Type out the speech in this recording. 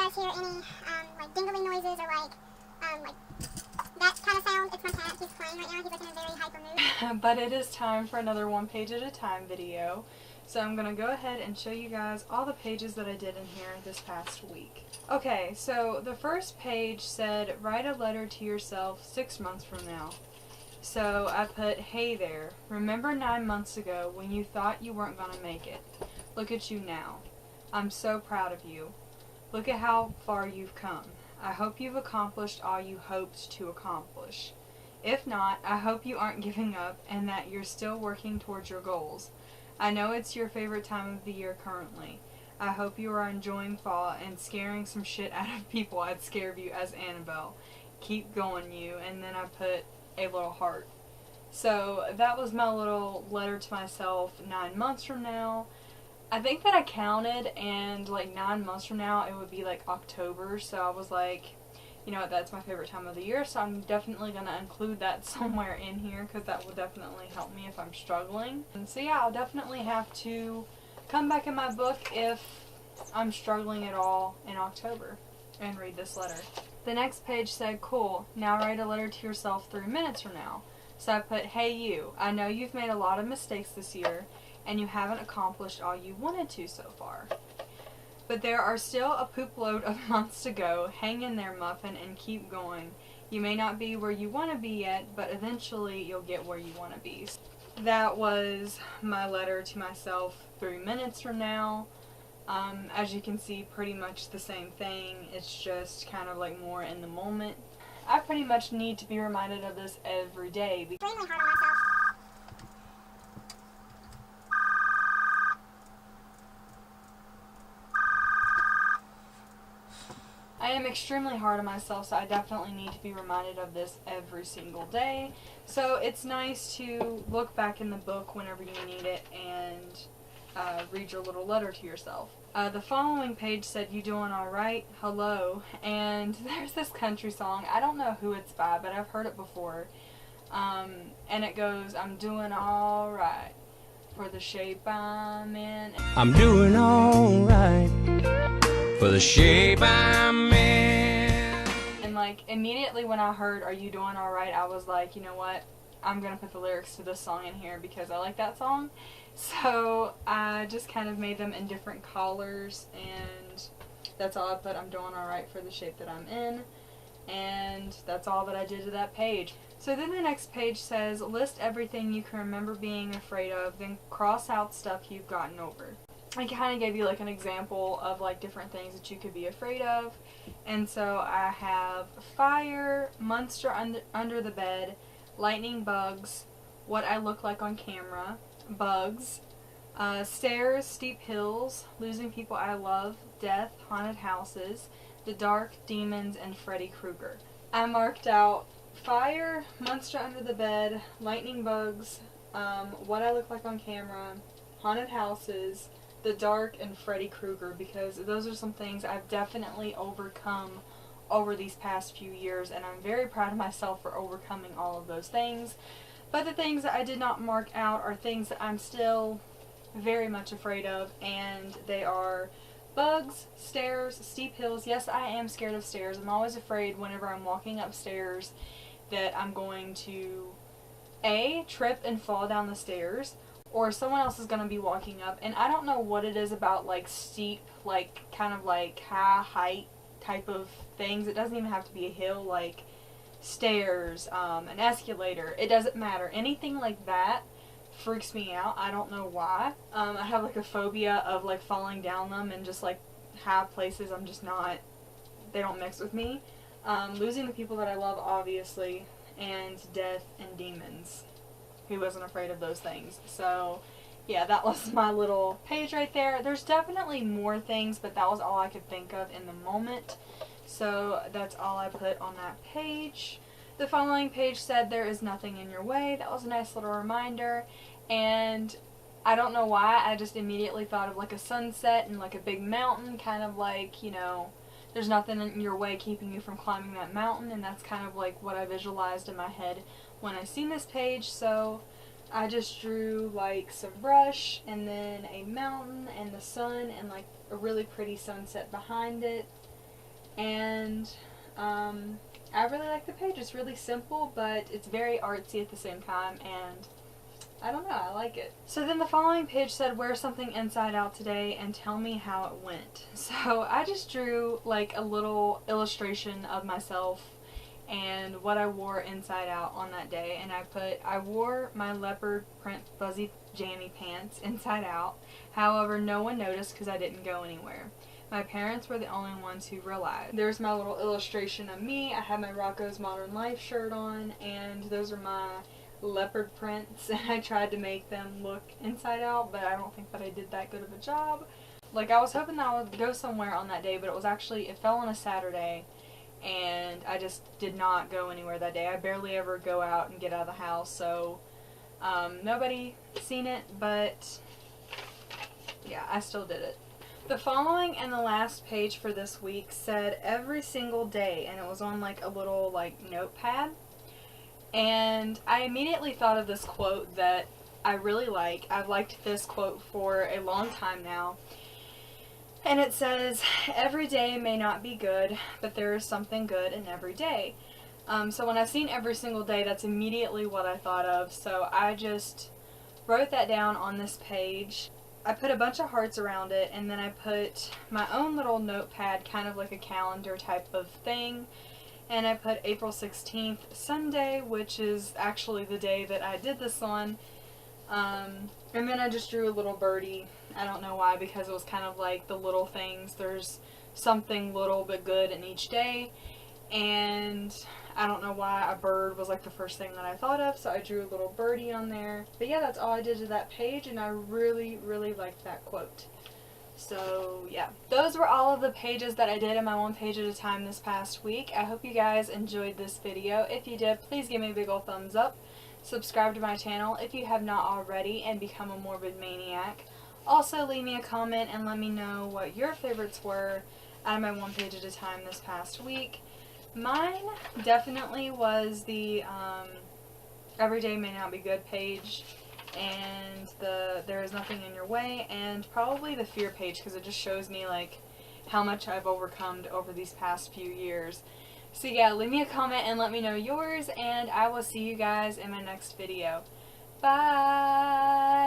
guys hear any like dingling noises or like that kind of sound, it's my cat. He's playing right now. He's like in a very hyper mood. But it is time for another one page at a time video. So I'm going to go ahead and show you guys all the pages that I did in here this past week. Okay, so the first page said, write a letter to yourself 6 months from now. So I put, hey there, remember 9 months ago when you thought you weren't going to make it? Look at you now. I'm so proud of you. Look at how far you've come. I hope you've accomplished all you hoped to accomplish. If not, I hope you aren't giving up and that you're still working towards your goals. I know it's your favorite time of the year currently. I hope you are enjoying fall and scaring some shit out of people I'd scare of you as Annabelle. Keep going, you. And then I put a little heart. So that was my little letter to myself 9 months from now. I think that I counted, and like 9 months from now it would be like October, so I was like, you know what, that's my favorite time of the year, so I'm definitely going to include that somewhere in here because that will definitely help me if I'm struggling. And so yeah, I'll definitely have to come back in my book if I'm struggling at all in October and read this letter. The next page said, cool, now write a letter to yourself 3 minutes from now. So I put, hey you, I know you've made a lot of mistakes this year and you haven't accomplished all you wanted to so far. But there are still a poop load of months to go. Hang in there, Muffin, and keep going. You may not be where you want to be yet, but eventually you'll get where you want to be. That was my letter to myself 3 minutes from now. As you can see, pretty much the same thing. It's just kind of like more in the moment. I pretty much need to be reminded of this every day. Extremely hard on myself. I am extremely hard on myself, so I definitely need to be reminded of this every single day. So it's nice to look back in the book whenever you need it and read your little letter to yourself. The following page said, you doing alright? Hello. And there's this country song. I don't know who it's by, but I've heard it before. And it goes, I'm doing alright for the shape I'm in. I'm doing alright for the shape I'm in. And like immediately when I heard are you doing alright, I was like, you know what, I'm gonna put the lyrics to this song in here because I like that song. So I just kind of made them in different colors, and that's all I put. I'm doing alright for the shape that I'm in, and that's all that I did to that page. So then the next page says list everything you can remember being afraid of, then cross out stuff you've gotten over. I kind of gave you like an example of like different things that you could be afraid of. And so I have fire, monster under the bed, lightning bugs, what I look like on camera, bugs, stairs, steep hills, losing people I love, death, haunted houses, the dark, demons, and Freddy Krueger. I marked out fire, monster under the bed, lightning bugs, what I look like on camera, haunted houses, the dark, and Freddy Krueger, because those are some things I've definitely overcome over these past few years, and I'm very proud of myself for overcoming all of those things. But the things that I did not mark out are things that I'm still very much afraid of, and they are bugs, stairs, steep hills. Yes, I am scared of stairs. I'm always afraid whenever I'm walking upstairs that I'm going to A, trip and fall down the stairs, or someone else is going to be walking up, and I don't know what it is about like steep, like kind of like high height type of things. It doesn't even have to be a hill, like stairs, an escalator. It doesn't matter. Anything like that freaks me out. I don't know why. I have like a phobia of like falling down them, and just like high places I'm just not, they don't mix with me. Losing the people that I love, obviously, and death and demons. Who wasn't afraid of those things? So yeah, that was my little page right there. There's definitely more things, but that was all I could think of in the moment. So that's all I put on that page. The following page said there is nothing in your way. That was a nice little reminder. And I don't know why, I just immediately thought of like a sunset and like a big mountain, kind of like, you know, there's nothing in your way keeping you from climbing that mountain, and that's kind of like what I visualized in my head when I seen this page. So I just drew like some brush and then a mountain and the sun and like a really pretty sunset behind it. And I really like the page. It's really simple, but it's very artsy at the same time, and I don't know, I like it. So then the following page said, wear something inside out today and tell me how it went. So I just drew like a little illustration of myself and what I wore inside out on that day, and I wore my leopard print fuzzy jammy pants inside out. However, no one noticed because I didn't go anywhere. My parents were the only ones who realized. There's my little illustration of me. I have my Rocco's Modern Life shirt on, and those are my leopard prints, and I tried to make them look inside out, but I don't think that I did that good of a job. Like, I was hoping that I would go somewhere on that day, but it fell on a Saturday, and I just did not go anywhere that day. I barely ever go out and get out of the house, so nobody seen it, but yeah, I still did it. The following and the last page for this week said every single day, and it was on like a little like notepad. And I immediately thought of this quote that I really like. I've liked this quote for a long time now. And it says, every day may not be good, but there is something good in every day. So when I've seen every single day, that's immediately what I thought of. So I just wrote that down on this page. I put a bunch of hearts around it, and then I put my own little notepad, kind of like a calendar type of thing. And I put April 16th, Sunday, which is actually the day that I did this on. And then I just drew a little birdie. I don't know why, because it was kind of like the little things. There's something little but good in each day. And I don't know why a bird was like the first thing that I thought of, so I drew a little birdie on there. But yeah, that's all I did to that page, and I really, really liked that quote. So yeah, those were all of the pages that I did in my one page at a time this past week. I hope you guys enjoyed this video. If you did, please give me a big ol' thumbs up. Subscribe to my channel if you have not already, and become a morbid maniac. Also, leave me a comment and let me know what your favorites were out of my one page at a time this past week. Mine definitely was the Every Day May Not Be Good page, and the There Is Nothing in Your Way, and probably the Fear page, because it just shows me like how much I've overcome over these past few years. So yeah, leave me a comment and let me know yours, and I will see you guys in my next video. Bye!